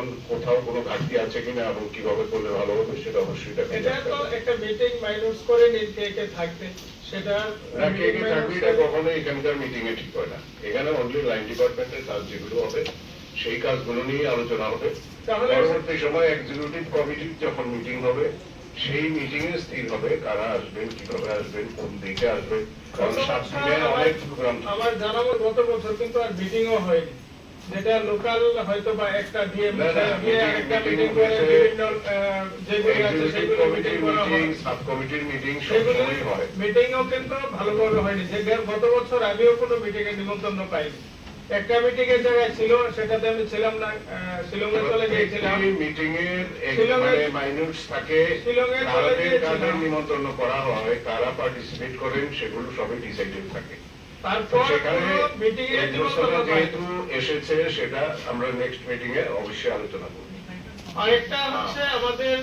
এখন কোথাও কোনো ঘাটতি আছে কিনা এবং কিভাবে করলে ভালো হবে সেটা অবশ্যই এটা তো একটা মিটিং মাইনাস করে নিন কে কে থাকবে সেটা কে কে থাকবে এটা কখনো এখানকার মিটিং এ ঠিক হয় না। এখানে অনলি লাইন ডিপার্টমেন্টের কাজ যেগুলো হবে সেই কাজগুলো নিয়ে আলোচনা হবে। পরবর্তী সময় এক্সিকিউটিভ কমিটির যখন মিটিং হবে সেই মিটিং এ স্থির হবে কারা আসবেন, কিভাবে আসবেন, কোন দিকে আসবেন। কারণ 7 দিনে অনেক প্রোগ্রাম। আমার জানা মতে গত বছর কিন্তু আর মিটিংও হয়নি, যেটা লোকাল হয়তো বা একটা ডিএম দিয়ে একটা মিটিং করে বিভিন্ন যেগুলো আছে সেগুলো মিটিং করা হয়, সাব কমিটির মিটিং সবসময় হয়। মিটিংও কিন্তু ভালোভাবে হয়নি। যে গত বছর আমিও কোনো মিটিং এর নিমন্ত্রণ পাইনি। একটা মিটিং এর জায়গায় ছিল, সেটাতে আমি ছিলাম না, শিলংয়ে চলে গিয়েছিলাম। মিটিং এর মানে মাইনুটস থাকে, শিলংয়ে চলে গিয়েছিলাম, নিমন্ত্রণ করা হয়, কারা পার্টিসিপেট করেন সেগুলো সবই ডিসাইডেড থাকে। তারপর সেখানে মিটিং এর যেহেতু এসেছে সেটা আমরা নেক্সট মিটিং এ অবশ্যই আলোচনা করব। আরেকটা হচ্ছে আমাদের